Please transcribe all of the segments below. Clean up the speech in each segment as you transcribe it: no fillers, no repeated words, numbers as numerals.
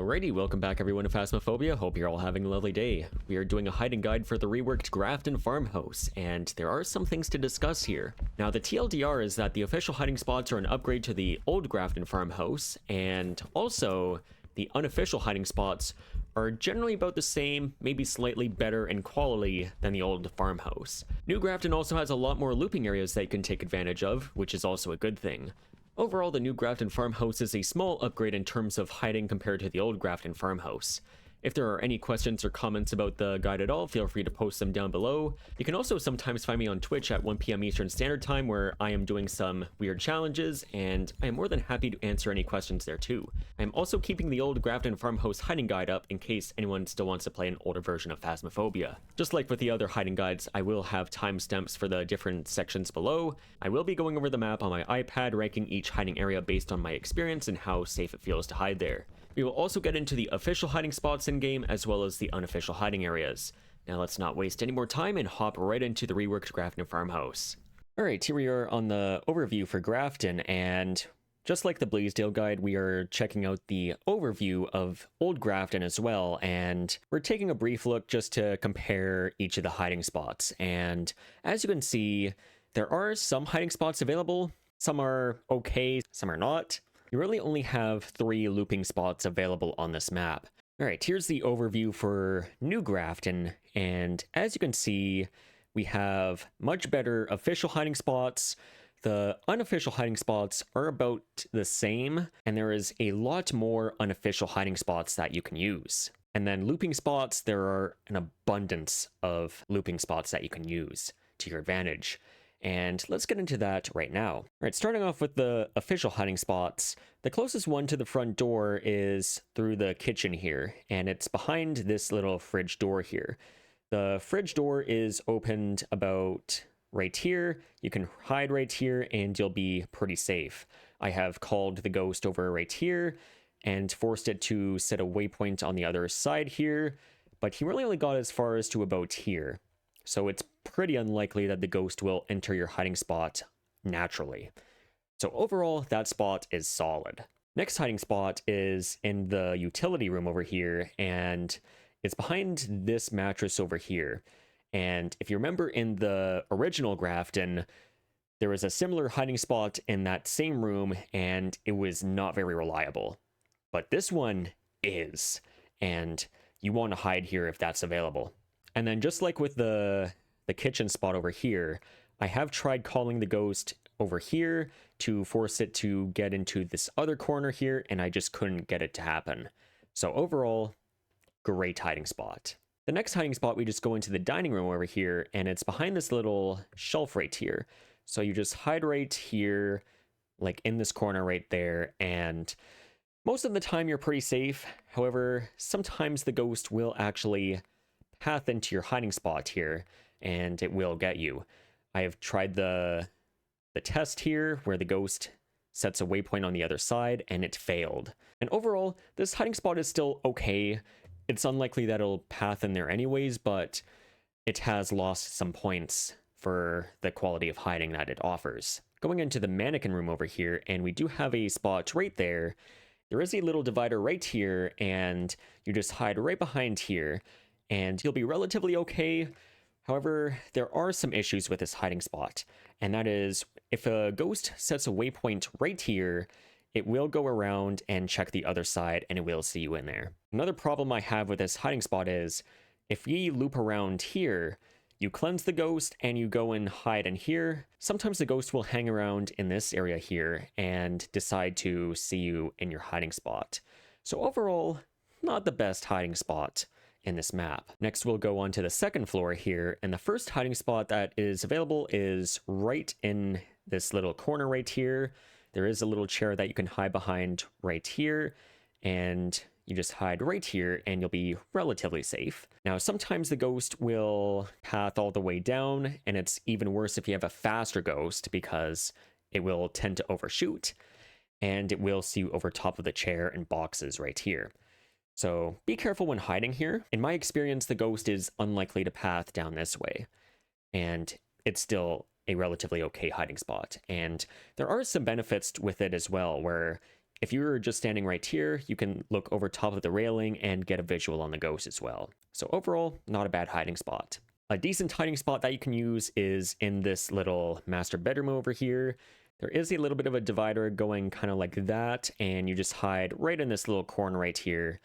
Alrighty, welcome back everyone to Phasmophobia. Hope you're all having a lovely day. We are doing a hiding guide for the Reworked Grafton Farmhouse, and there are some things to discuss here. Now, the TLDR is that the official hiding spots are an upgrade to the old Grafton Farmhouse, and also the unofficial hiding spots are generally about the same, maybe slightly better in quality than the old farmhouse. New Grafton also has a lot more looping areas that you can take advantage of, which is also a good thing. Overall, the new Grafton Farmhouse is a small upgrade in terms of hiding compared to the old Grafton Farmhouse. If there are any questions or comments about the guide at all, feel free to post them down below. You can also sometimes find me on Twitch at 1 PM Eastern Standard Time, where I am doing some weird challenges, and I am more than happy to answer any questions there too. I am also keeping the old Grafton Farmhouse hiding guide up in case anyone still wants to play an older version of Phasmophobia. Just like with the other hiding guides, I will have timestamps for the different sections below. I will be going over the map on my iPad, ranking each hiding area based on my experience and how safe it feels to hide there. We will also get into the official hiding spots in-game, as well as the unofficial hiding areas. Now let's not waste any more time and hop right into the Reworked Grafton Farmhouse. Alright, here we are on the overview for Grafton, and just like the Blaisdell guide, we are checking out the overview of Old Grafton as well, and we're taking a brief look just to compare each of the hiding spots. And as you can see, there are some hiding spots available. Some are okay, some are not. You really only have 3 looping spots available on this map. Alright, here's the overview for New Grafton, and as you can see, we have much better official hiding spots. The unofficial hiding spots are about the same, and there is a lot more unofficial hiding spots that you can use. And then looping spots, there are an abundance of looping spots that you can use to your advantage. And let's get into that right now. All right, starting off with the official hiding spots, the closest one to the front door is through the kitchen here, and it's behind this little fridge door here. The fridge door is opened about right here. You can hide right here and you'll be pretty safe. I have called the ghost over right here and forced it to set a waypoint on the other side here, but he really only got as far as to about here. So it's pretty unlikely that the ghost will enter your hiding spot naturally. So overall, that spot is solid. Next hiding spot is in the utility room over here, and it's behind this mattress over here. And if you remember in the original Grafton, there was a similar hiding spot in that same room, and it was not very reliable. But this one is, and you want to hide here if that's available. And then just like with the kitchen spot over here, I have tried calling the ghost over here to force it to get into this other corner here, and I just couldn't get it to happen. So overall, great hiding spot. The next hiding spot, we just go into the dining room over here, and it's behind this little shelf right here. So you just hide right here, like in this corner right there, and most of the time you're pretty safe. However, sometimes the ghost will actually path into your hiding spot here, and it will get you. I have tried the test here where the ghost sets a waypoint on the other side, and it failed. And overall, this hiding spot is still okay. It's unlikely that it'll path in there anyways, but it has lost some points for the quality of hiding that it offers. Going into the mannequin room over here, and we do have a spot right there. There is a little divider right here, and you just hide right behind here, and you'll be relatively okay. However, there are some issues with this hiding spot, and that is if a ghost sets a waypoint right here, it will go around and check the other side, and it will see you in there. Another problem I have with this hiding spot is if we loop around here, you cleanse the ghost and you go and hide in here. Sometimes the ghost will hang around in this area here and decide to see you in your hiding spot. So overall, not the best hiding spot in this map. Next, we'll go on to the second floor here, and the first hiding spot that is available is right in this little corner right here. There is a little chair that you can hide behind right here, and you just hide right here and you'll be relatively safe. Now, sometimes the ghost will path all the way down, and it's even worse if you have a faster ghost because it will tend to overshoot, and it will see you over top of the chair and boxes right here. So be careful when hiding here. In my experience, the ghost is unlikely to path down this way, and it's still a relatively okay hiding spot. And there are some benefits with it as well, where if you're just standing right here, you can look over top of the railing and get a visual on the ghost as well. So overall, not a bad hiding spot. A decent hiding spot that you can use is in this little master bedroom over here. There is a little bit of a divider going kind of like that, and you just hide right in this little corner right here,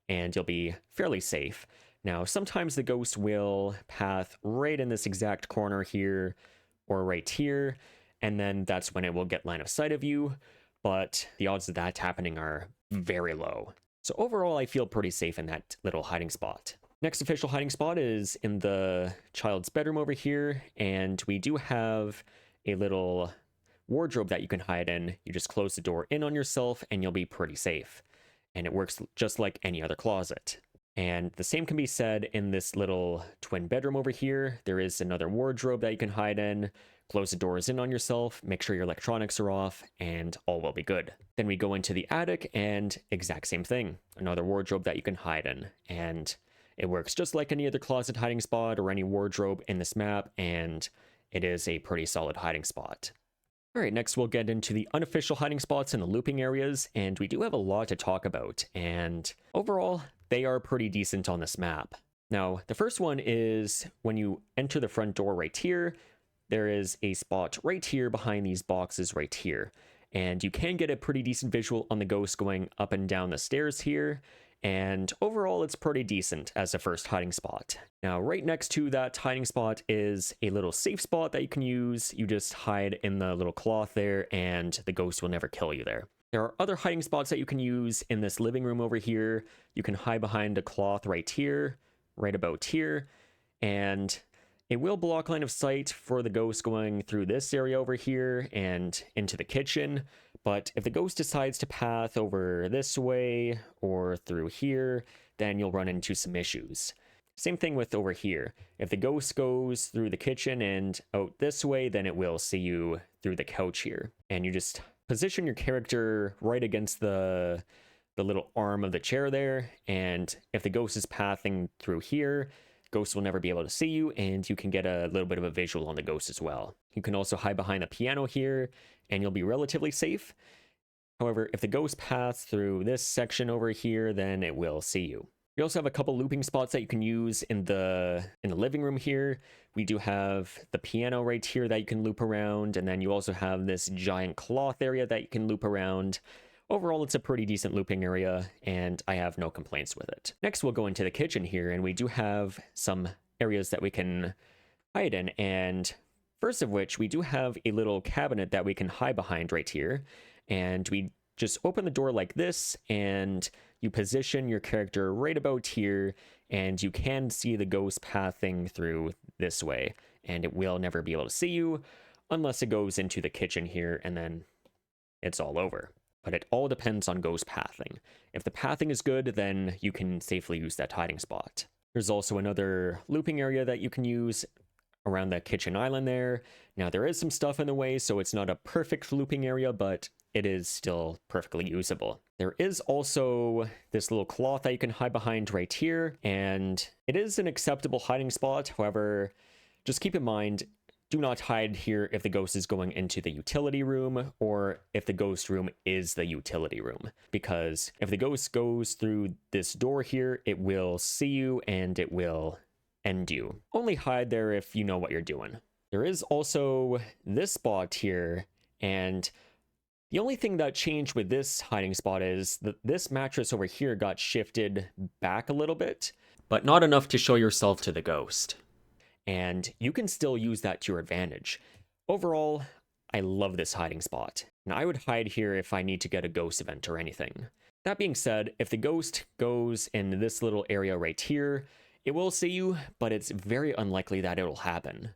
and you'll be fairly safe. Now, sometimes the ghost will path right in this exact corner here, or right here, and then that's when it will get line of sight of you, but the odds of that happening are very low. So overall, I feel pretty safe in that little hiding spot. Next official hiding spot is in the child's bedroom over here, and we do have a little wardrobe that you can hide in. You just close the door in on yourself and you'll be pretty safe. And it works just like any other closet. And the same can be said in this little twin bedroom over here. There is another wardrobe that you can hide in. Close the doors in on yourself, make sure your electronics are off, and all will be good. Then we go into the attic, and exact same thing. Another wardrobe that you can hide in. And it works just like any other closet hiding spot or any wardrobe in this map, and it is a pretty solid hiding spot. Alright, next we'll get into the unofficial hiding spots and the looping areas, and we do have a lot to talk about, and overall, they are pretty decent on this map. Now, the first one is when you enter the front door right here, there is a spot right here behind these boxes right here, and you can get a pretty decent visual on the ghost going up and down the stairs here, and overall it's pretty decent as a first hiding spot. Now right next to that hiding spot is a little safe spot that you can use. You just hide in the little cloth there and the ghost will never kill you there. There are other hiding spots that you can use in this living room over here. You can hide behind a cloth right here, right about here, and it will block line of sight for the ghost going through this area over here and into the kitchen. But if the ghost decides to path over this way or through here, then you'll run into some issues. Same thing with over here. If the ghost goes through the kitchen and out this way, then it will see you through the couch here. And you just position your character right against the little arm of the chair there. And if the ghost is pathing through here, ghosts will never be able to see you, and you can get a little bit of a visual on the ghost as well. You can also hide behind a piano here, and you'll be relatively safe. However, if the ghost paths through this section over here, then it will see you. We also have a couple looping spots that you can use in the living room here. We do have the piano right here that you can loop around, and then you also have this giant cloth area that you can loop around. Overall, it's a pretty decent looping area, and I have no complaints with it. Next, we'll go into the kitchen here, and we do have some areas that we can hide in, and first of which, we do have a little cabinet that we can hide behind right here, and we just open the door like this, and you position your character right about here, and you can see the ghost pathing through this way, and it will never be able to see you, unless it goes into the kitchen here, and then it's all over. But it all depends on ghost pathing. If the pathing is good, then you can safely use that hiding spot. There's also another looping area that you can use around the kitchen island there. Now there is some stuff in the way, so it's not a perfect looping area, but it is still perfectly usable. There is also this little cloth that you can hide behind right here, and it is an acceptable hiding spot. However, just keep in mind, do not hide here if the ghost is going into the utility room or if the ghost room is the utility room. Because if the ghost goes through this door here, it will see you and it will end you. Only hide there if you know what you're doing. There is also this spot here, and the only thing that changed with this hiding spot is that this mattress over here got shifted back a little bit, but not enough to show yourself to the ghost. And you can still use that to your advantage. Overall, I love this hiding spot, and I would hide here if I need to get a ghost event or anything. That being said, if the ghost goes in this little area right here, it will see you, but it's very unlikely that it'll happen.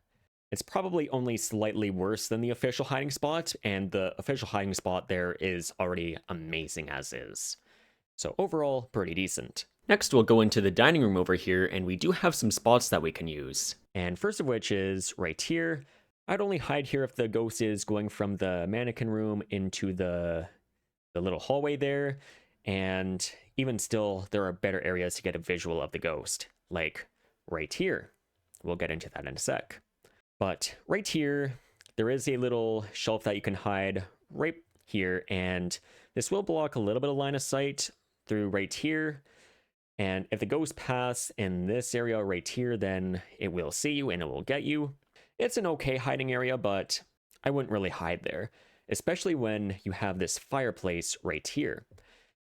It's probably only slightly worse than the official hiding spot, and the official hiding spot there is already amazing as is. So overall, pretty decent. Next, we'll go into the dining room over here, and we do have some spots that we can use. And first of which is right here. I'd only hide here if the ghost is going from the mannequin room into the little hallway there. And even still, there are better areas to get a visual of the ghost, like right here. We'll get into that in a sec. But right here, there is a little shelf that you can hide right here, and This will block a little bit of line of sight through right here. And if the ghost paths in this area right here, then it will see you and it will get you. It's an okay hiding area, but I wouldn't really hide there, especially when you have this fireplace right here.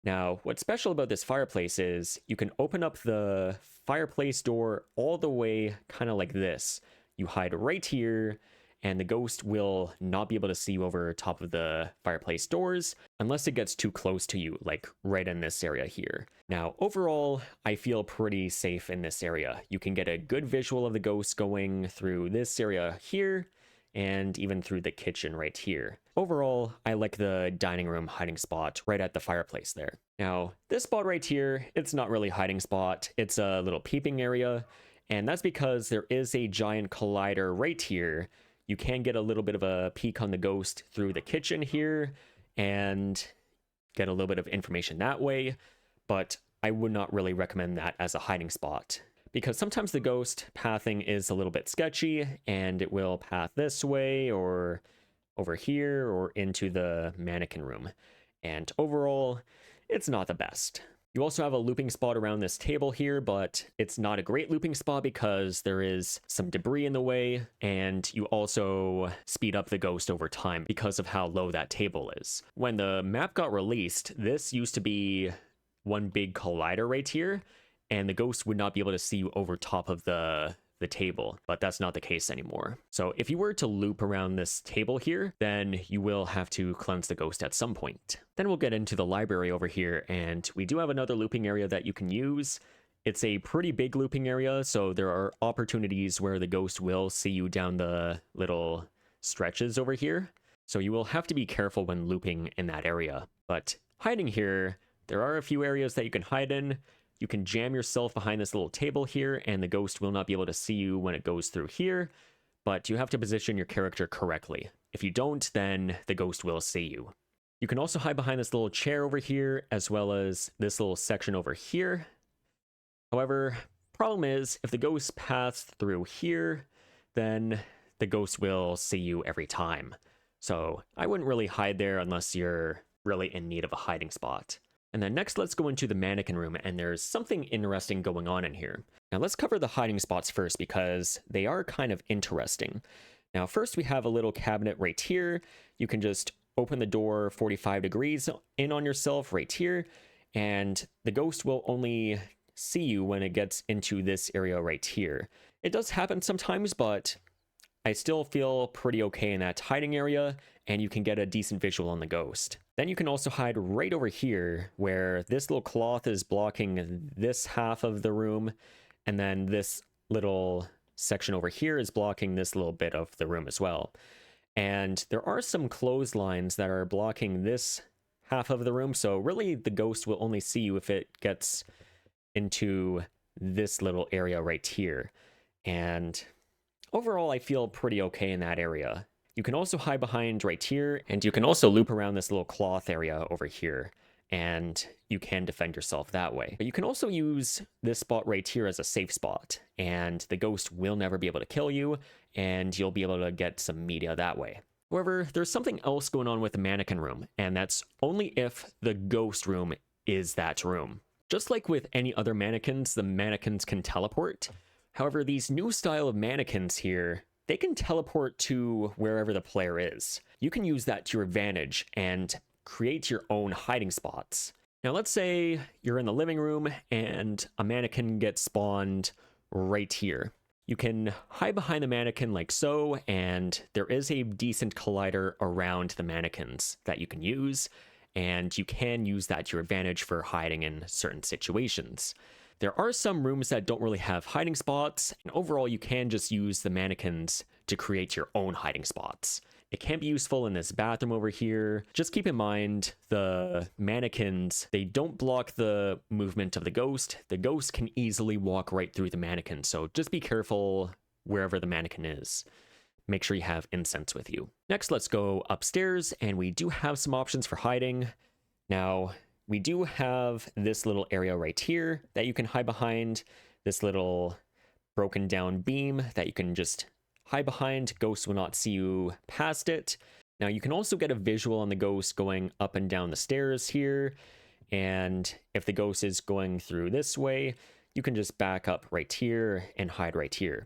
Now, what's special about this fireplace is you can open up the fireplace door all the way kind of like this. You hide right here, and the ghost will not be able to see you over top of the fireplace doors unless it gets too close to you, like right in this area here. Now, overall, I feel pretty safe in this area. You can get a good visual of the ghost going through this area here, and even through the kitchen right here. Overall, I like the dining room hiding spot right at the fireplace there. Now, this spot right here, it's not really a hiding spot, it's a little peeping area, and that's because there is a giant collider right here. You can get a little bit of a peek on the ghost through the kitchen here, and get a little bit of information that way, but I would not really recommend that as a hiding spot, because sometimes the ghost pathing is a little bit sketchy, and it will path this way or over here or into the mannequin room. And overall, it's not the best. You also have a looping spot around this table here, but it's not a great looping spot because there is some debris in the way, and you also speed up the ghost over time because of how low that table is. When the map got released, this used to be one big collider right here, and the ghost would not be able to see you over top of the table, but that's not the case anymore. So if you were to loop around this table here, then you will have to cleanse the ghost at some point. Then we'll get into the library over here, and we do have another looping area that you can use. It's a pretty big looping area, so there are opportunities where the ghost will see you down the little stretches over here. So you will have to be careful when looping in that area. But hiding here, there are a few areas that you can hide in. You can jam yourself behind this little table here, and the ghost will not be able to see you when it goes through here, but you have to position your character correctly. If you don't, then the ghost will see you. You can also hide behind this little chair over here, as well as this little section over here. However, problem is, if the ghost paths through here, then the ghost will see you every time. So I wouldn't really hide there unless you're really in need of a hiding spot. And then next, let's go into the mannequin room, and there's something interesting going on in here. Now let's cover the hiding spots first because they are kind of interesting. Now first we have a little cabinet right here. You can just open the door 45 degrees in on yourself right here, and the ghost will only see you when it gets into this area right here. It does happen sometimes, but I still feel pretty okay in that hiding area, and you can get a decent visual on the ghost. Then you can also hide right over here, where this little cloth is blocking this half of the room, and then this little section over here is blocking this little bit of the room as well. And there are some clotheslines that are blocking this half of the room, so really the ghost will only see you if it gets into this little area right here. And overall, I feel pretty okay in that area. You can also hide behind right here, and you can also loop around this little cloth area over here, and you can defend yourself that way. But you can also use this spot right here as a safe spot, and the ghost will never be able to kill you, and you'll be able to get some media that way. However, there's something else going on with the mannequin room, and that's only if the ghost room is that room. Just like with any other mannequins, the mannequins can teleport. However, these new style of mannequins here, they can teleport to wherever the player is. You can use that to your advantage and create your own hiding spots. Now let's say you're in the living room and a mannequin gets spawned right here. You can hide behind the mannequin like so, and there is a decent collider around the mannequins that you can use, and you can use that to your advantage for hiding in certain situations. There are some rooms that don't really have hiding spots, and overall you can just use the mannequins to create your own hiding spots. It can be useful in this bathroom over here. Just keep in mind, the mannequins, they don't block the movement of the ghost. The ghost can easily walk right through the mannequin, so just be careful wherever the mannequin is. Make sure you have incense with you. Next, let's go upstairs, and we do have some options for hiding. Now, we do have this little area right here that you can hide behind, this little broken down beam that you can just hide behind. Ghosts will not see you past it. Now you can also get a visual on the ghost going up and down the stairs here, and if the ghost is going through this way, you can just back up right here and hide right here.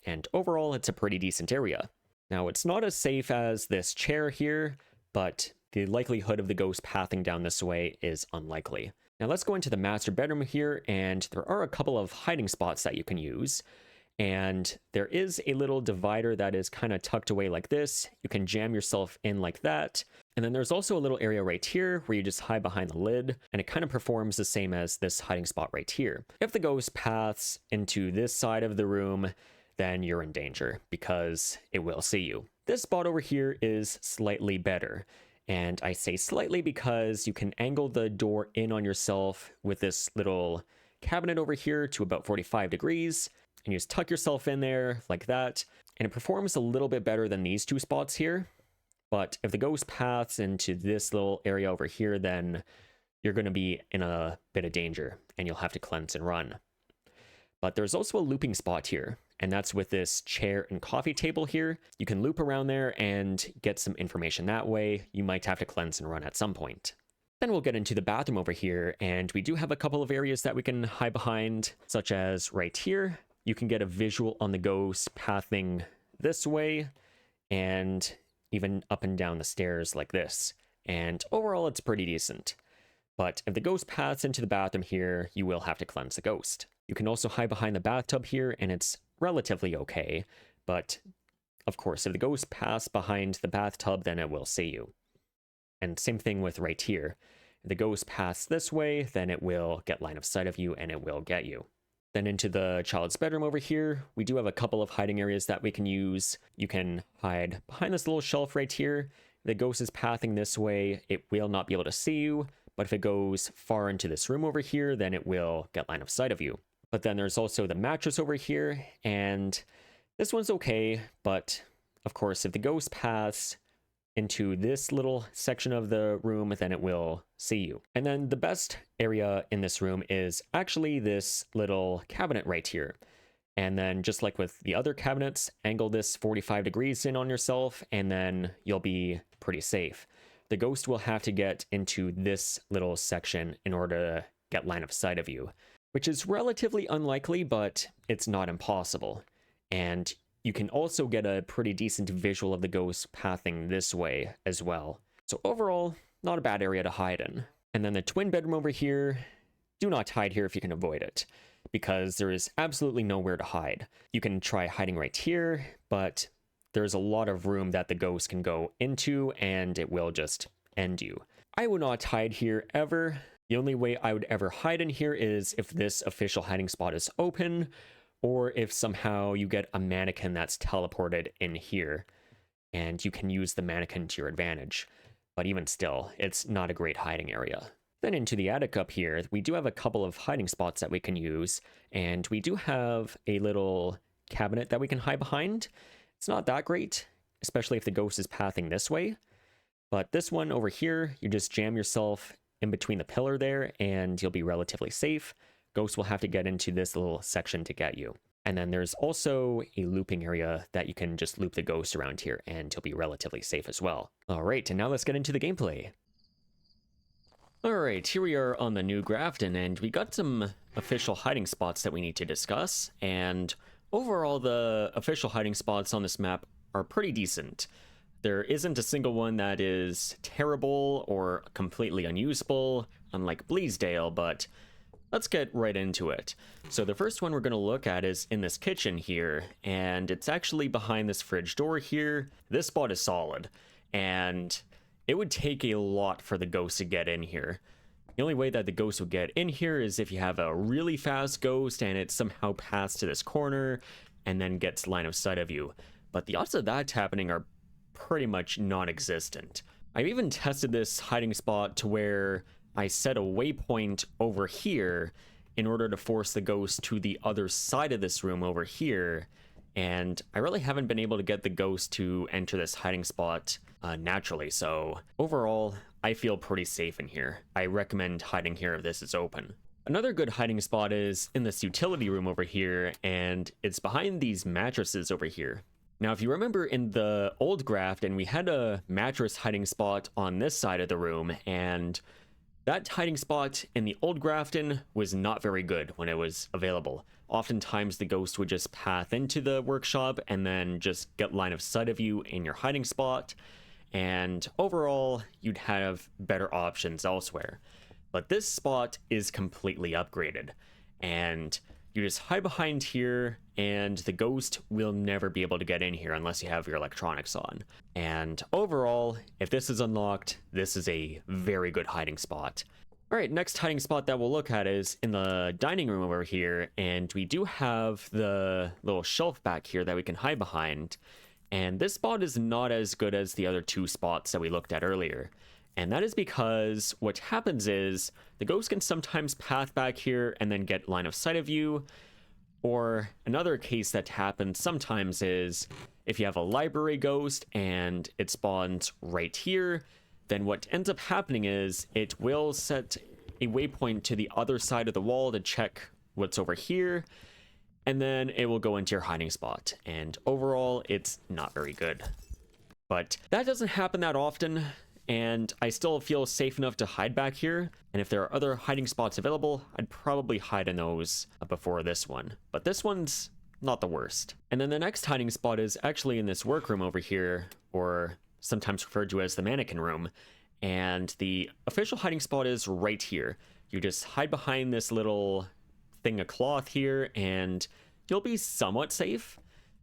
And overall, it's a pretty decent area. Now, it's not as safe as this chair here, but the likelihood of the ghost pathing down this way is unlikely. Now let's go into the master bedroom here, and there are a couple of hiding spots that you can use. And there is a little divider that is kind of tucked away like this. You can jam yourself in like that. And then there's also a little area right here where you just hide behind the lid, and it kind of performs the same as this hiding spot right here. If the ghost paths into this side of the room, then you're in danger because it will see you. This spot over here is slightly better. And I say slightly because you can angle the door in on yourself with this little cabinet over here to about 45 degrees. And you just tuck yourself in there like that. And it performs a little bit better than these two spots here. But if the ghost paths into this little area over here, then you're going to be in a bit of danger and you'll have to cleanse and run. But there's also a looping spot here, and that's with this chair and coffee table here. You can loop around there and get some information that way. You might have to cleanse and run at some point. Then we'll get into the bathroom over here, and we do have a couple of areas that we can hide behind, such as right here. You can get a visual on the ghost pathing this way, and even up and down the stairs like this. And overall, it's pretty decent. But if the ghost paths into the bathroom here, you will have to cleanse the ghost. You can also hide behind the bathtub here, and it's relatively okay. But, of course, if the ghost paths behind the bathtub, then it will see you. And same thing with right here. If the ghost paths this way, then it will get line of sight of you, and it will get you. Then into the child's bedroom over here, we do have a couple of hiding areas that we can use. You can hide behind this little shelf right here. If the ghost is pathing this way, it will not be able to see you. But if it goes far into this room over here, then it will get line of sight of you. But then there's also the mattress over here, and this one's okay, but of course, if the ghost paths into this little section of the room, then it will see you. And then the best area in this room is actually this little cabinet right here. And then just like with the other cabinets, angle this 45 degrees in on yourself, and then you'll be pretty safe. The ghost will have to get into this little section in order to get line of sight of you, which is relatively unlikely, but it's not impossible. And you can also get a pretty decent visual of the ghost pathing this way as well. So overall, not a bad area to hide in. And then the twin bedroom over here, do not hide here if you can avoid it, because there is absolutely nowhere to hide. You can try hiding right here, but there's a lot of room that the ghost can go into, and it will just end you. I would not hide here ever. The only way I would ever hide in here is if this official hiding spot is open, or if somehow you get a mannequin that's teleported in here, and you can use the mannequin to your advantage. But even still, it's not a great hiding area. Then into the attic up here, we do have a couple of hiding spots that we can use, and we do have a little cabinet that we can hide behind. It's not that great, especially if the ghost is pathing this way. But this one over here, you just jam yourself in between the pillar there, and you'll be relatively safe. Ghost will have to get into this little section to get you. And then there's also a looping area that you can just loop the ghost around here, and you'll be relatively safe as well. All right, and now let's get into the gameplay. All right, here we are on the new Grafton, and we got some official hiding spots that we need to discuss. And overall, the official hiding spots on this map are pretty decent. There isn't a single one that is terrible or completely unusable, unlike Bleasdale, but let's get right into it. So the first one we're going to look at is in this kitchen here, and it's actually behind this fridge door here. This spot is solid, and it would take a lot for the ghost to get in here. The only way that the ghost would get in here is if you have a really fast ghost and it somehow passes to this corner and then gets line of sight of you. But the odds of that happening are pretty much non-existent. I've even tested this hiding spot to where I set a waypoint over here in order to force the ghost to the other side of this room over here, and I really haven't been able to get the ghost to enter this hiding spot naturally, so overall, I feel pretty safe in here. I recommend hiding here if this is open. Another good hiding spot is in this utility room over here, and it's behind these mattresses over here. Now, if you remember in the old Grafton, we had a mattress hiding spot on this side of the room, and that hiding spot in the old Grafton was not very good when it was available. Oftentimes the ghost would just path into the workshop and then just get line of sight of you in your hiding spot, and overall you'd have better options elsewhere. But this spot is completely upgraded, and you just hide behind here and the ghost will never be able to get in here unless you have your electronics on. And overall, if this is unlocked, this is a very good hiding spot. All right, next hiding spot that we'll look at is in the dining room over here, and we do have the little shelf back here that we can hide behind. And this spot is not as good as the other two spots that we looked at earlier. And that is because what happens is the ghost can sometimes path back here and then get line of sight of you. Or another case that happens sometimes is if you have a library ghost and it spawns right here, then what ends up happening is it will set a waypoint to the other side of the wall to check what's over here, and then it will go into your hiding spot. And overall, it's not very good. But that doesn't happen that often, and I still feel safe enough to hide back here. And if there are other hiding spots available, I'd probably hide in those before this one. But this one's not the worst. And then the next hiding spot is actually in this workroom over here, or sometimes referred to as the mannequin room. And the official hiding spot is right here. You just hide behind this little thing of cloth here and you'll be somewhat safe.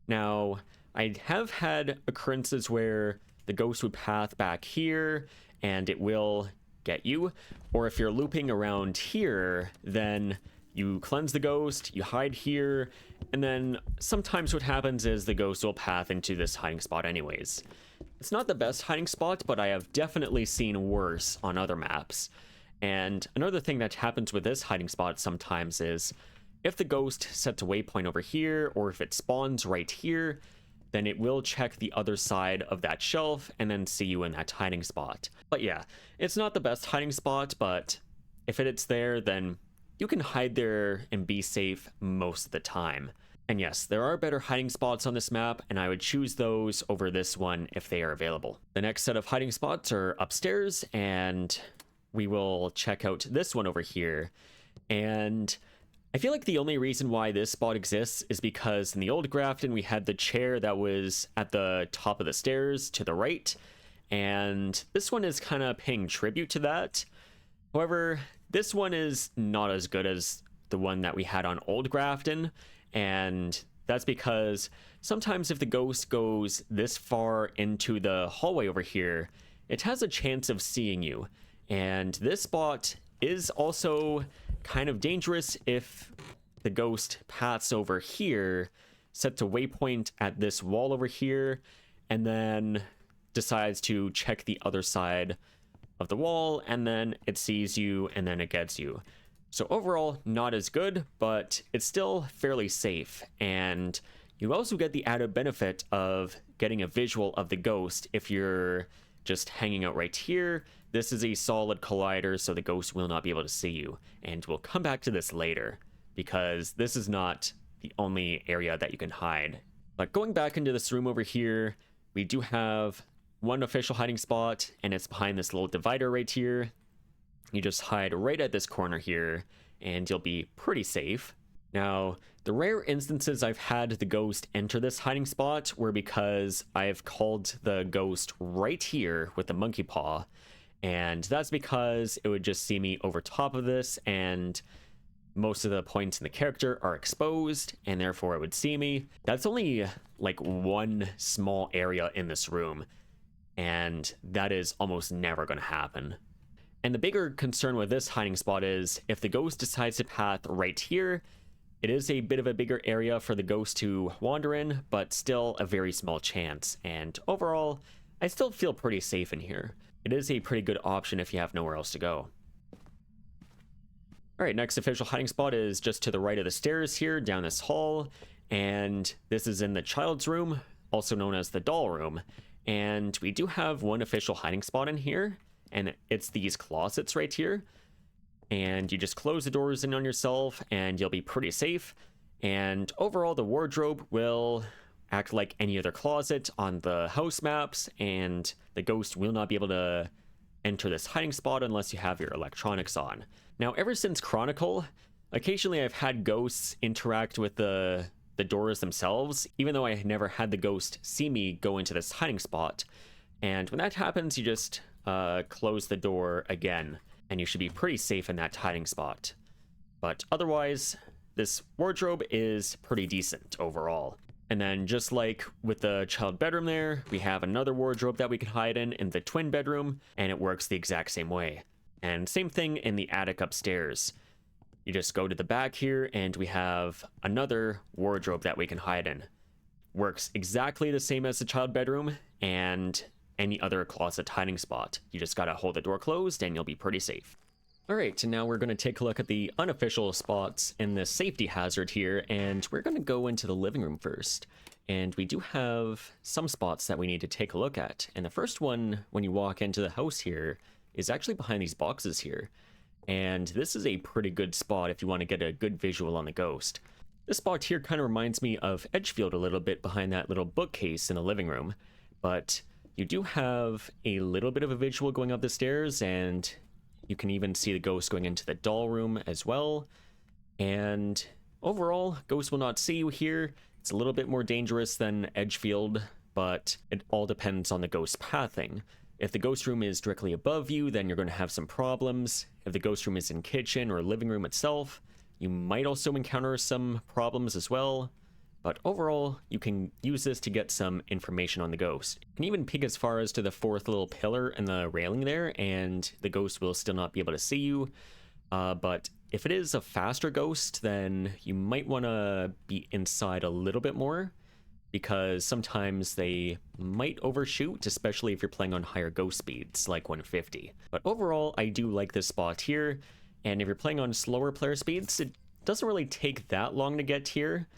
Now, I have had occurrences where the ghost would path back here and it will get you. Or if you're looping around here, then you cleanse the ghost, you hide here, and then sometimes what happens is the ghost will path into this hiding spot anyways. It's not the best hiding spot, but I have definitely seen worse on other maps. And another thing that happens with this hiding spot sometimes is if the ghost sets a waypoint over here, or if it spawns right here, then it will check the other side of that shelf and then see you in that hiding spot. But yeah, it's not the best hiding spot, but if it's there, then you can hide there and be safe most of the time. And yes, there are better hiding spots on this map, and I would choose those over this one if they are available. The next set of hiding spots are upstairs, and we will check out this one over here. And I feel like the only reason why this spot exists is because in the old Grafton, we had the chair that was at the top of the stairs to the right, and this one is kind of paying tribute to that. However, this one is not as good as the one that we had on old Grafton, and that's because sometimes if the ghost goes this far into the hallway over here, it has a chance of seeing you. And this spot is also kind of dangerous if the ghost paths over here, sets a waypoint at this wall over here, and then decides to check the other side of the wall, and then it sees you and then it gets you. So overall, not as good, but it's still fairly safe. And you also get the added benefit of getting a visual of the ghost if you're just hanging out right here. This is a solid collider, so the ghost will not be able to see you. And we'll come back to this later, because this is not the only area that you can hide. But going back into this room over here, we do have one official hiding spot, and it's behind this little divider right here. You just hide right at this corner here, and you'll be pretty safe. Now, the rare instances I've had the ghost enter this hiding spot were because I've called the ghost right here with the monkey paw, and that's because it would just see me over top of this, and most of the points in the character are exposed, and therefore it would see me. That's only like one small area in this room, and that is almost never going to happen. And the bigger concern with this hiding spot is if the ghost decides to path right here, it is a bit of a bigger area for the ghost to wander in, but still a very small chance. And overall, I still feel pretty safe in here. It is a pretty good option if you have nowhere else to go. All right, next official hiding spot is just to the right of the stairs here, down this hall. And this is in the child's room, also known as the doll room. And we do have one official hiding spot in here, and it's these closets right here. And you just close the doors in on yourself and you'll be pretty safe. And overall, the wardrobe will act like any other closet on the house maps, and the ghost will not be able to enter this hiding spot unless you have your electronics on. Now, ever since Chronicle, occasionally I've had ghosts interact with the doors themselves, even though I never had the ghost see me go into this hiding spot. And when that happens, you just close the door again, and you should be pretty safe in that hiding spot. But otherwise, this wardrobe is pretty decent overall. And then just like with the child bedroom there, we have another wardrobe that we can hide in the twin bedroom, and it works the exact same way. And same thing in the attic upstairs. You just go to the back here, and we have another wardrobe that we can hide in. Works exactly the same as the child bedroom and any other closet hiding spot. You just gotta hold the door closed and you'll be pretty safe. Alright, and now we're going to take a look at the unofficial spots in the safety hazard here, and we're going to go into the living room first. And we do have some spots that we need to take a look at. And the first one, when you walk into the house here, is actually behind these boxes here. And this is a pretty good spot if you want to get a good visual on the ghost. This spot here kind of reminds me of Edgefield a little bit behind that little bookcase in the living room. But you do have a little bit of a visual going up the stairs, and you can even see the ghost going into the doll room as well. And overall, ghosts will not see you here. It's a little bit more dangerous than Edgefield, but it all depends on the ghost pathing. If the ghost room is directly above you, then you're going to have some problems. If the ghost room is in kitchen or living room itself, you might also encounter some problems as well. But overall, you can use this to get some information on the ghost. You can even peek as far as to the fourth little pillar in the railing there, and the ghost will still not be able to see you. But if it is a faster ghost, then you might want to be inside a little bit more, because sometimes they might overshoot, especially if you're playing on higher ghost speeds, like 150. But overall, I do like this spot here, and if you're playing on slower player speeds, it doesn't really take that long to get here.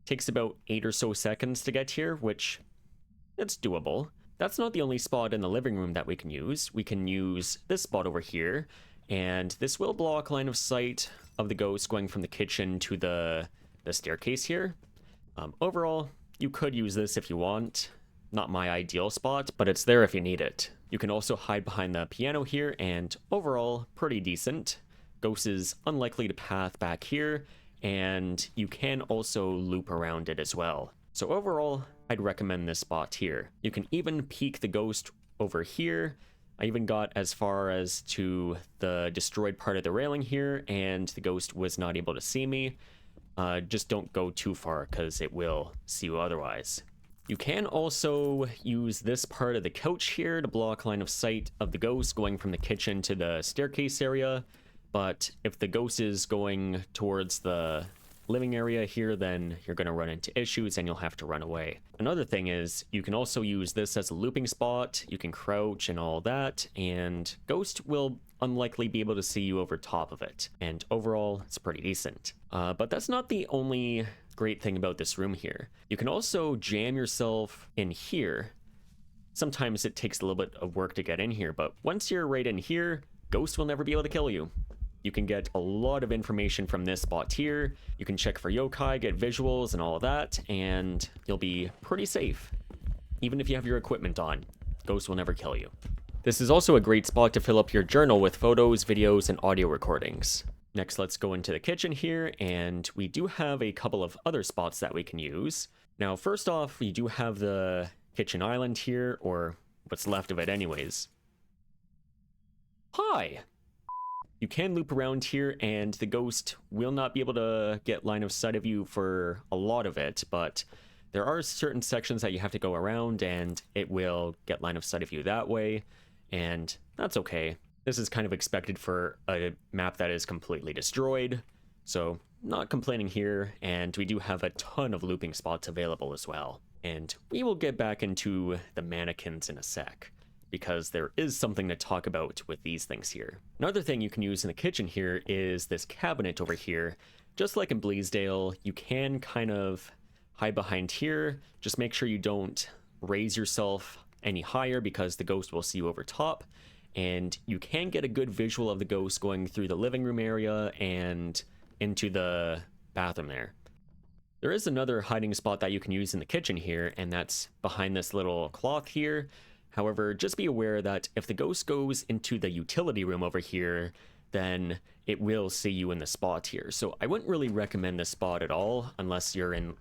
Takes about 8 or so seconds to get here, which it's doable. That's not the only spot in the living room that we can use. We can use this spot over here, and this will block line of sight of the ghost going from the kitchen to the staircase here. Overall, you could use this if you want. Not my ideal spot, but it's there if you need it. You can also hide behind the piano here, and overall, pretty decent. Ghost is unlikely to path back here, and you can also loop around it as well. So overall, I'd recommend this spot here. You can even peek the ghost over here. I even got as far as to the destroyed part of the railing here, and the ghost was not able to see me. Just don't go too far, because it will see you otherwise. You can also use this part of the couch here to block line of sight of the ghost going from the kitchen to the staircase area. But if the ghost is going towards the living area here, then you're going to run into issues and you'll have to run away. Another thing is you can also use this as a looping spot. You can crouch and all that, and ghost will unlikely be able to see you over top of it. And overall, it's pretty decent. But that's not the only great thing about this room here. You can also jam yourself in here. Sometimes it takes a little bit of work to get in here, but once you're right in here, ghost will never be able to kill you. You can get a lot of information from this spot here. You can check for yokai, get visuals and all of that, and you'll be pretty safe. Even if you have your equipment on, ghosts will never kill you. This is also a great spot to fill up your journal with photos, videos, and audio recordings. Next, let's go into the kitchen here, and we do have a couple of other spots that we can use. Now, first off, we do have the kitchen island here, or what's left of it anyways. Hi! You can loop around here, and the ghost will not be able to get line of sight of you for a lot of it, but there are certain sections that you have to go around, and it will get line of sight of you that way, and that's okay. This is kind of expected for a map that is completely destroyed, so not complaining here, and we do have a ton of looping spots available as well. And we will get back into the mannequins in a sec, because there is something to talk about with these things here. Another thing you can use in the kitchen here is this cabinet over here. Just like in Bleasdale, you can kind of hide behind here. Just make sure you don't raise yourself any higher, because the ghost will see you over top. And you can get a good visual of the ghost going through the living room area and into the bathroom there. There is another hiding spot that you can use in the kitchen here, and that's behind this little cloth here. However, just be aware that if the ghost goes into the utility room over here, then it will see you in the spot here. So I wouldn't really recommend this spot at all unless you're in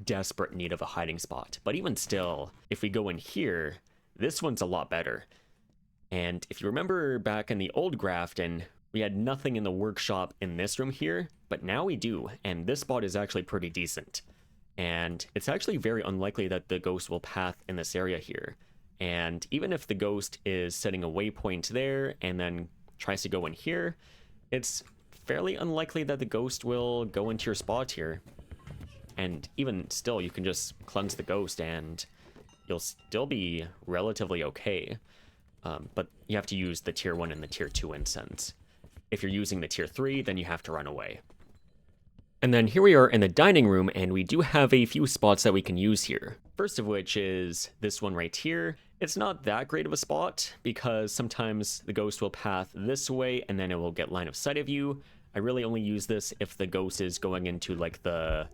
desperate need of a hiding spot. But even still, if we go in here, this one's a lot better. And if you remember back in the old Grafton, we had nothing in the workshop in this room here, but now we do, and this spot is actually pretty decent. And it's actually very unlikely that the ghost will path in this area here. And even if the ghost is setting a waypoint there and then tries to go in here, it's fairly unlikely that the ghost will go into your spot here. And even still, you can just cleanse the ghost and you'll still be relatively okay. But you have to use the tier 1 and the tier 2 incense. If you're using the tier 3, then you have to run away. And then here we are in the dining room, and we do have a few spots that we can use here. First of which is this one right here. It's not that great of a spot, because sometimes the ghost will path this way, and then it will get line of sight of you. I really only use this if the ghost is going into like the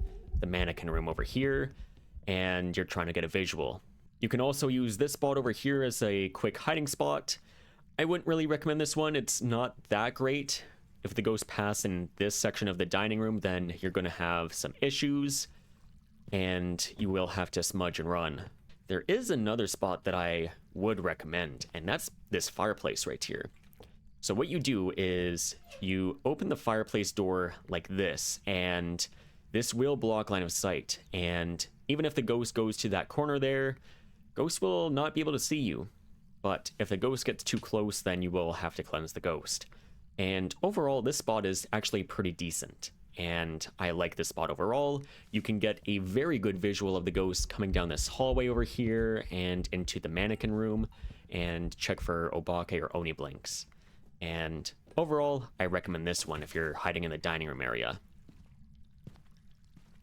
mannequin room over here, and you're trying to get a visual. You can also use this spot over here as a quick hiding spot. I wouldn't really recommend this one. It's not that great. If the ghost pass in this section of the dining room, then you're going to have some issues, and you will have to smudge and run. There is another spot that I would recommend, and that's this fireplace right here. So what you do is you open the fireplace door like this, and this will block line of sight. And even if the ghost goes to that corner there, ghost will not be able to see you. But if the ghost gets too close, then you will have to cleanse the ghost. And overall, this spot is actually pretty decent. And I like this spot overall. You can get a very good visual of the ghost coming down this hallway over here and into the mannequin room, and check for Obake or Oni blinks. And overall, I recommend this one if you're hiding in the dining room area.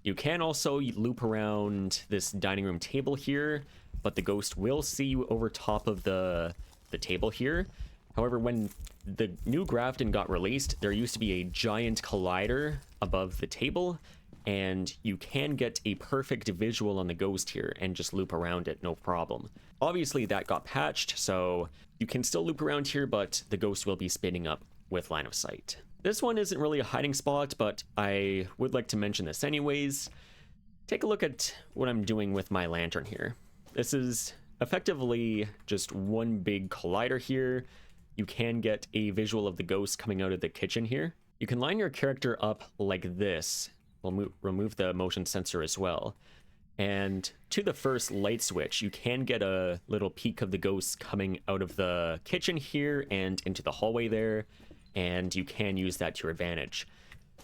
You can also loop around this dining room table here, but the ghost will see you over top of the table here. However, when the new Grafton got released, there used to be a giant collider above the table, and you can get a perfect visual on the ghost here and just loop around it, no problem. Obviously, that got patched, so you can still loop around here, but the ghost will be spinning up with line of sight. This one isn't really a hiding spot, but I would like to mention this anyways. Take a look at what I'm doing with my lantern here. This is effectively just one big collider here. You can get a visual of the ghost coming out of the kitchen here. You can line your character up like this. We'll remove the motion sensor as well. And to the first light switch, you can get a little peek of the ghost coming out of the kitchen here and into the hallway there. And you can use that to your advantage.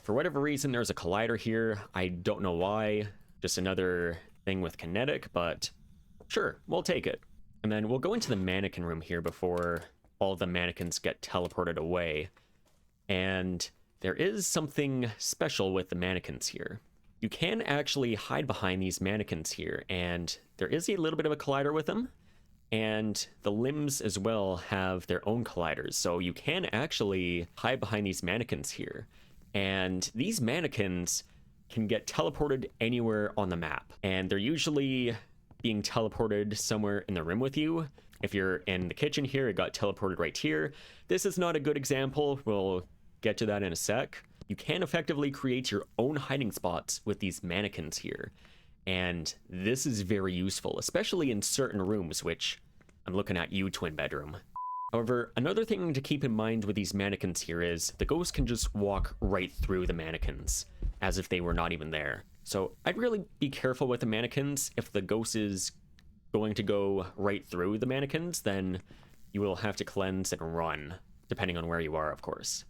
For whatever reason, there's a collider here. I don't know why. Just another thing with kinetic, but sure, we'll take it. And then we'll go into the mannequin room here before all the mannequins get teleported away. And there is something special with the mannequins here. You can actually hide behind these mannequins here, and there is a little bit of a collider with them. And the limbs as well have their own colliders, so you can actually hide behind these mannequins here. And these mannequins can get teleported anywhere on the map, and they're usually being teleported somewhere in the room with you. If you're in the kitchen here, it got teleported right here. This is not a good example. We'll get to that in a sec. You can effectively create your own hiding spots with these mannequins here. And this is very useful, especially in certain rooms, which I'm looking at you, twin bedroom. However, another thing to keep in mind with these mannequins here is the ghost can just walk right through the mannequins as if they were not even there. So I'd really be careful with the mannequins. If the ghost is going to go right through the mannequins, then you will have to cleanse and run, depending on where you are, of course.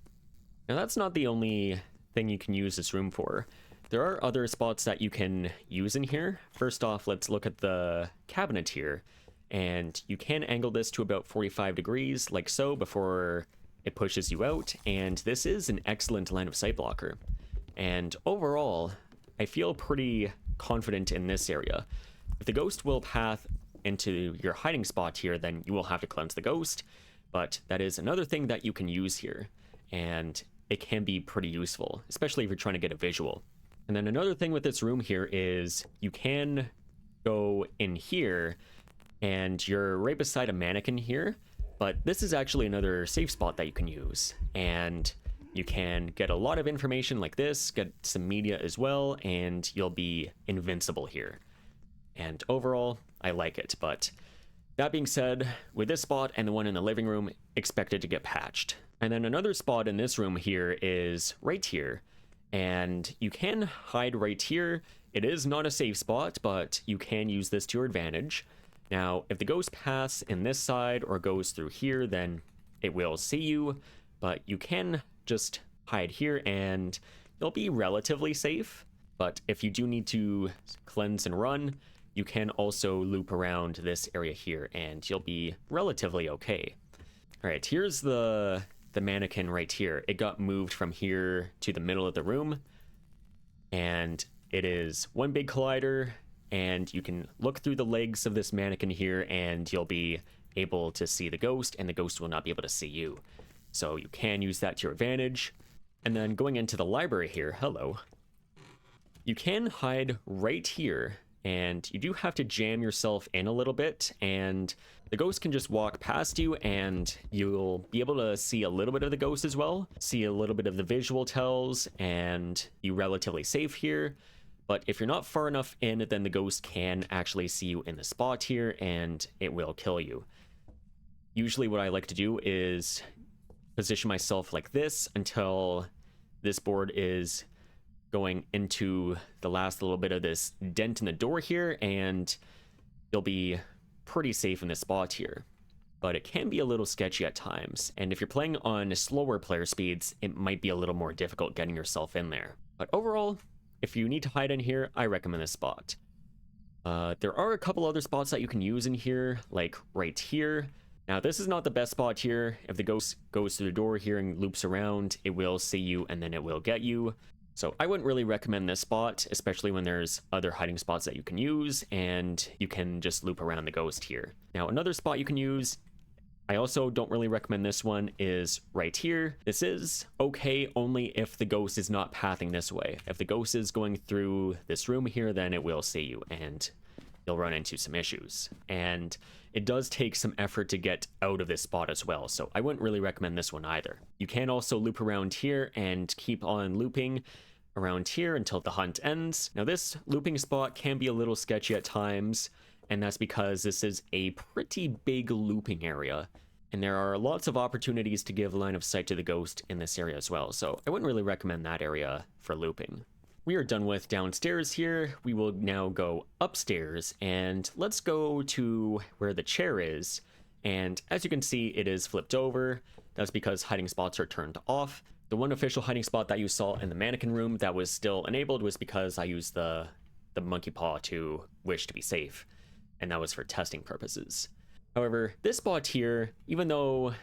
Now, that's not the only thing you can use this room for. There are other spots that you can use in here. First off, let's look at the cabinet here. And you can angle this to about 45 degrees, like so, before it pushes you out. And this is an excellent line of sight blocker. And overall, I feel pretty confident in this area. If the ghost will path into your hiding spot here, then you will have to cleanse the ghost. But that is another thing that you can use here. And it can be pretty useful, especially if you're trying to get a visual. And then another thing with this room here is you can go in here and you're right beside a mannequin here, but this is actually another safe spot that you can use. And you can get a lot of information like this, get some media as well, and you'll be invincible here. And overall, I like it, but that being said, with this spot and the one in the living room, expected to get patched. And then another spot in this room here is right here. And you can hide right here. It is not a safe spot, but you can use this to your advantage. Now, if the ghost passes in this side or goes through here, then it will see you, but you can just hide here and you'll be relatively safe. But if you do need to cleanse and run, you can also loop around this area here and you'll be relatively okay. All right, here's the mannequin right here. It got moved from here to the middle of the room, and it is one big collider, and you can look through the legs of this mannequin here and you'll be able to see the ghost, and the ghost will not be able to see you. So you can use that to your advantage. And then going into the library here, hello. You can hide right here, and you do have to jam yourself in a little bit, and the ghost can just walk past you and you'll be able to see a little bit of the ghost as well, see a little bit of the visual tells, and be relatively safe here. But if you're not far enough in, then the ghost can actually see you in the spot here and it will kill you. Usually what I like to do is position myself like this until this board is going into the last little bit of this dent in the door here, and you'll be pretty safe in this spot here. But it can be a little sketchy at times, and if you're playing on slower player speeds, it might be a little more difficult getting yourself in there. But overall, if you need to hide in here, I recommend this spot. There are a couple other spots that you can use in here, like right here. Now, this is not the best spot here. If the ghost goes through the door here and loops around, it will see you and then it will get you. So I wouldn't really recommend this spot, especially when there's other hiding spots that you can use and you can just loop around the ghost here. Now, another spot you can use, I also don't really recommend this one, is right here. This is okay only if the ghost is not pathing this way. If the ghost is going through this room here, then it will see you and you'll run into some issues. And it does take some effort to get out of this spot as well, so I wouldn't really recommend this one either. You can also loop around here and keep on looping around here until the hunt ends. Now, this looping spot can be a little sketchy at times, and that's because this is a pretty big looping area, and there are lots of opportunities to give line of sight to the ghost in this area as well, so I wouldn't really recommend that area for looping. We are done with downstairs here. We will now go upstairs, and let's go to where the chair is. And as you can see, it is flipped over. That's because hiding spots are turned off. The one official hiding spot that you saw in the mannequin room that was still enabled was because I used the monkey paw to wish to be safe, and that was for testing purposes. However, this spot here, even though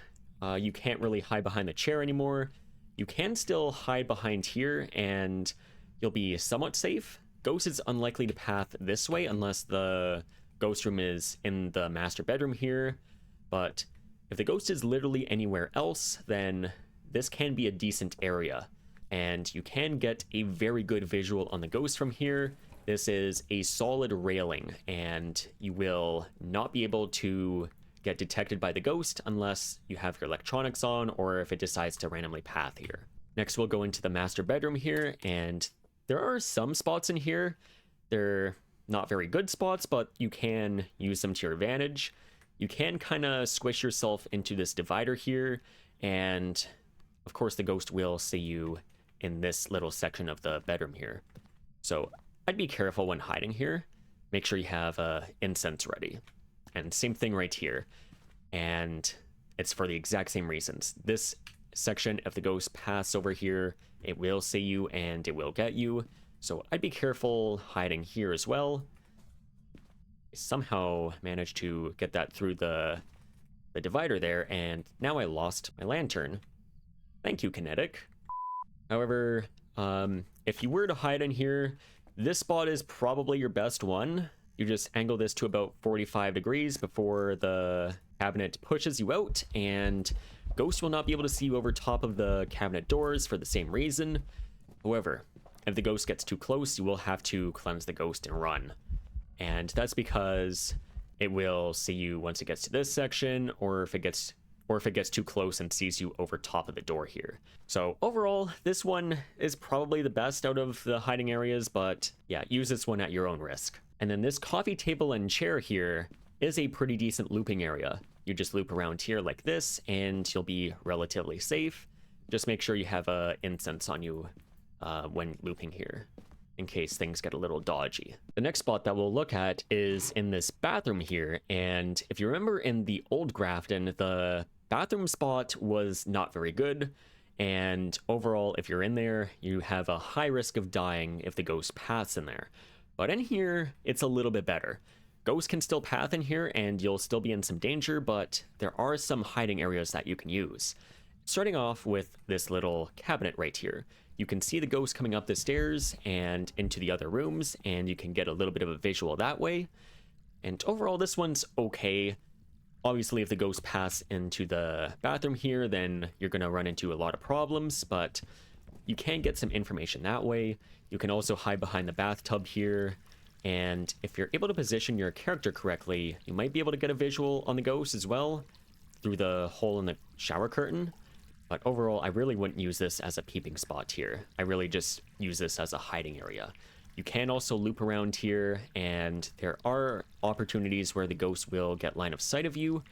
you can't really hide behind the chair anymore, you can still hide behind here and you'll be somewhat safe. Ghost is unlikely to path this way unless the ghost room is in the master bedroom here, but if the ghost is literally anywhere else, then this can be a decent area, and you can get a very good visual on the ghost from here. This is a solid railing, and you will not be able to get detected by the ghost unless you have your electronics on or if it decides to randomly path here. Next, we'll go into the master bedroom here, and there are some spots in here. They're not very good spots, but you can use them to your advantage. You can kind of squish yourself into this divider here, and of course the ghost will see you in this little section of the bedroom here. So I'd be careful when hiding here. Make sure you have incense ready. And same thing right here. And it's for the exact same reasons. This section, if the ghost passes over here, it will see you and it will get you. So I'd be careful hiding here as well. I somehow managed to get that through the divider there, and now I lost my lantern. Thank you, Kinetic. However, if you were to hide in here, this spot is probably your best one. You just angle this to about 45 degrees before the cabinet pushes you out, and Ghost will not be able to see you over top of the cabinet doors for the same reason. However, if the ghost gets too close, you will have to cleanse the ghost and run. And that's because it will see you once it gets to this section, or if it gets too close and sees you over top of the door here. So overall, this one is probably the best out of the hiding areas, but yeah, use this one at your own risk. And then this coffee table and chair here is a pretty decent looping area. You just loop around here like this, and you'll be relatively safe. Just make sure you have incense on you when looping here, in case things get a little dodgy. The next spot that we'll look at is in this bathroom here, and if you remember in the old Grafton, the bathroom spot was not very good, and overall, if you're in there, you have a high risk of dying if the ghost paths in there. But in here, it's a little bit better. Ghosts can still path in here, and you'll still be in some danger, but there are some hiding areas that you can use. Starting off with this little cabinet right here. You can see the ghost coming up the stairs and into the other rooms, and you can get a little bit of a visual that way. And overall, this one's okay. Obviously, if the ghost paths into the bathroom here, then you're going to run into a lot of problems, but you can get some information that way. You can also hide behind the bathtub here, and if you're able to position your character correctly, you might be able to get a visual on the ghost as well through the hole in the shower curtain. But overall, I really wouldn't use this as a peeping spot here. I really just use this as a hiding area. You can also loop around here, and there are opportunities where the ghost will get line of sight of you,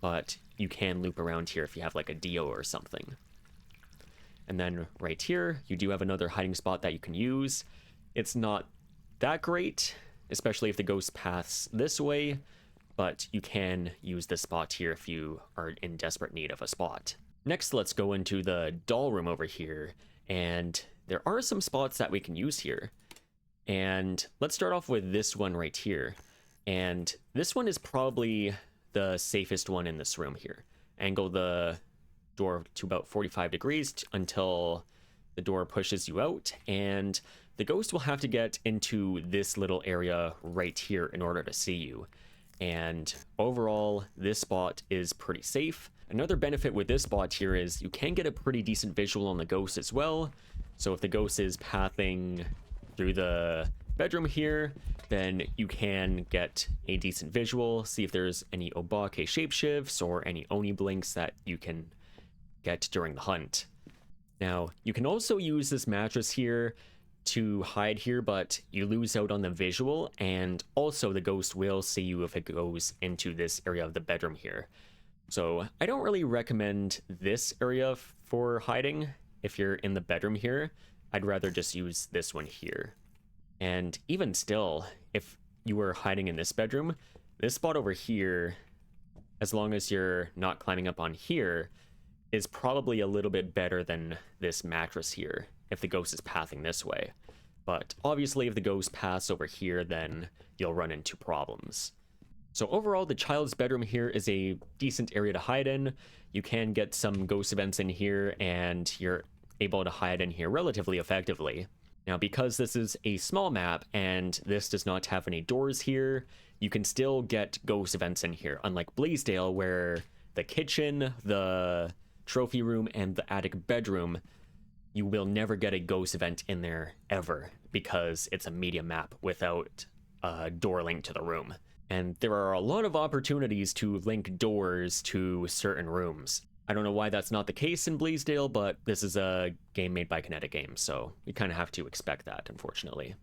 but you can loop around here if you have like a Dio or something. And then right here, you do have another hiding spot that you can use. It's not that great, especially if the ghost paths this way, but you can use this spot here if you are in desperate need of a spot. Next, let's go into the doll room over here, and there are some spots that we can use here. And let's start off with this one right here. And this one is probably the safest one in this room here. Angle the door to about 45 degrees until the door pushes you out, and the ghost will have to get into this little area right here in order to see you. And overall, this spot is pretty safe. Another benefit with this spot here is you can get a pretty decent visual on the ghost as well. So if the ghost is pathing through the bedroom here, then you can get a decent visual, see if there's any Obake shapeshifts or any Oni blinks that you can get during the hunt. Now, you can also use this mattress here to hide here, but you lose out on the visual, and also the ghost will see you if it goes into this area of the bedroom here. So I don't really recommend this area for hiding if you're in the bedroom here. I'd rather just use this one here. And even still, if you were hiding in this bedroom, this spot over here, as long as you're not climbing up on here, is probably a little bit better than this mattress here if the ghost is pathing this way. But obviously if the ghost paths over here, then you'll run into problems. So overall, the child's bedroom here is a decent area to hide in. You can get some ghost events in here, and you're able to hide in here relatively effectively. Now, because this is a small map and this does not have any doors here, you can still get ghost events in here, unlike Blaisdell, where the kitchen, the trophy room, and the attic bedroom, you will never get a ghost event in there ever, because it's a medium map without a door link to the room. And there are a lot of opportunities to link doors to certain rooms. I don't know why that's not the case in Blaisdell, but this is a game made by Kinetic Games, so you kind of have to expect that, unfortunately.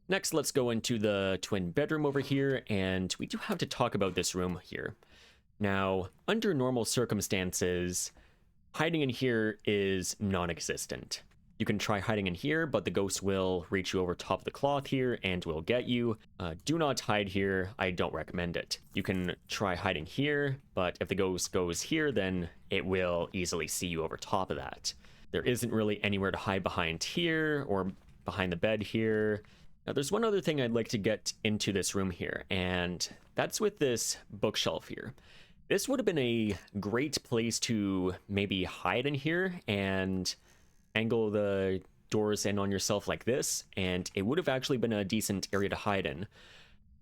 Next, let's go into the twin bedroom over here, and we do have to talk about this room here. Now, under normal circumstances, hiding in here is non-existent. You can try hiding in here, but the ghost will reach you over top of the cloth here and will get you. Do not hide here. I don't recommend it. You can try hiding here, but if the ghost goes here, then it will easily see you over top of that. There isn't really anywhere to hide behind here or behind the bed here. Now, there's one other thing I'd like to get into this room here, and that's with this bookshelf here. This would have been a great place to maybe hide in here and angle the doors in on yourself like this, and it would have actually been a decent area to hide in.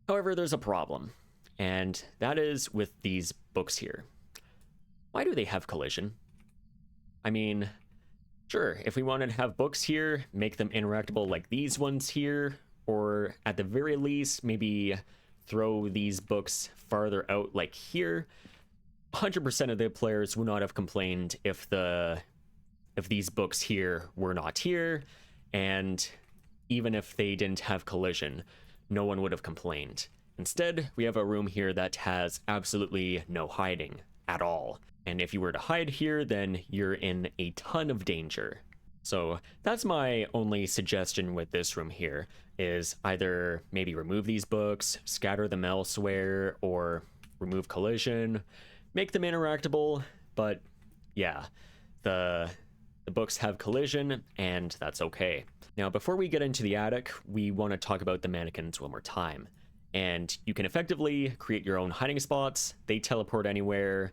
However, there's a problem, and that is with these books here. Why do they have collision? I mean, Sure, if we wanted to have books here, make them interactable like these ones here, or at the very least, maybe throw these books farther out like here, 100% of the players would not have complained if these books here were not here, and even if they didn't have collision, no one would have complained. Instead, we have a room here that has absolutely no hiding at all. And if you were to hide here, then you're in a ton of danger. So that's my only suggestion with this room here, is either maybe remove these books, scatter them elsewhere, or remove collision, make them interactable. But yeah, the books have collision, and that's okay. Now, before we get into the attic, we want to talk about the mannequins one more time. And you can effectively create your own hiding spots. They teleport anywhere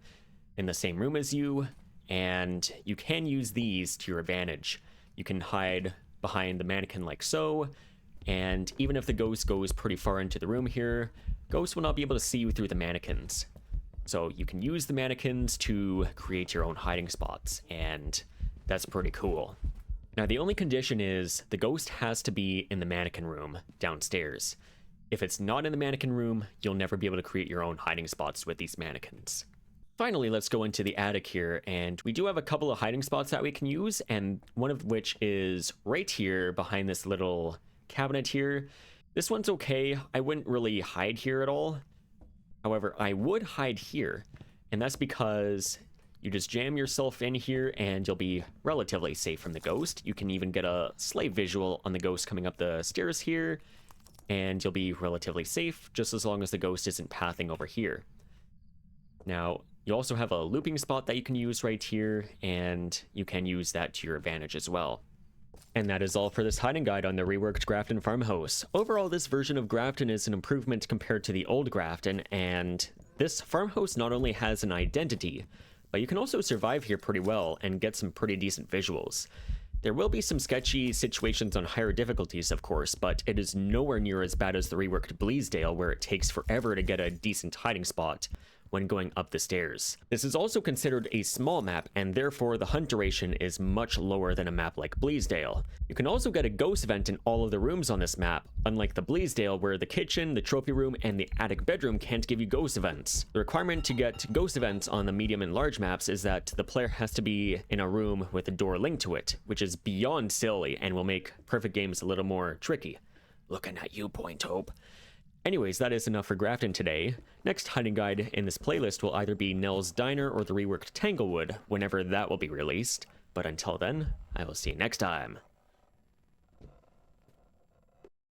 in the same room as you, and you can use these to your advantage. You can hide behind the mannequin like so, and even if the ghost goes pretty far into the room here, ghosts will not be able to see you through the mannequins. So you can use the mannequins to create your own hiding spots, and that's pretty cool. Now, the only condition is the ghost has to be in the mannequin room downstairs. If it's not in the mannequin room, you'll never be able to create your own hiding spots with these mannequins. Finally, let's go into the attic here, and we do have a couple of hiding spots that we can use, and one of which is right here behind this little cabinet here. This one's okay. I wouldn't really hide here at all. However, I would hide here, and that's because you just jam yourself in here and you'll be relatively safe from the ghost. You can even get a slight visual on the ghost coming up the stairs here, and you'll be relatively safe just as long as the ghost isn't pathing over here. Now, you also have a looping spot that you can use right here, and you can use that to your advantage as well. And that is all for this hiding guide on the reworked Grafton Farmhouse. Overall, this version of Grafton is an improvement compared to the old Grafton, and this farmhouse not only has an identity, but you can also survive here pretty well and get some pretty decent visuals. There will be some sketchy situations on higher difficulties, of course, but it is nowhere near as bad as the reworked Bleasdale, where it takes forever to get a decent hiding spot when going up the stairs. This is also considered a small map, and therefore the hunt duration is much lower than a map like Bleasdale. You can also get a ghost vent in all of the rooms on this map, unlike the Bleasdale, where the kitchen, the trophy room, and the attic bedroom can't give you ghost events. The requirement to get ghost events on the medium and large maps is that the player has to be in a room with a door linked to it, which is beyond silly and will make perfect games a little more tricky. Looking at you, Point Hope. Anyways, that is enough for Grafton today. Next hiding guide in this playlist will either be Nell's Diner or the reworked Tanglewood, whenever that will be released. But until then, I will see you next time.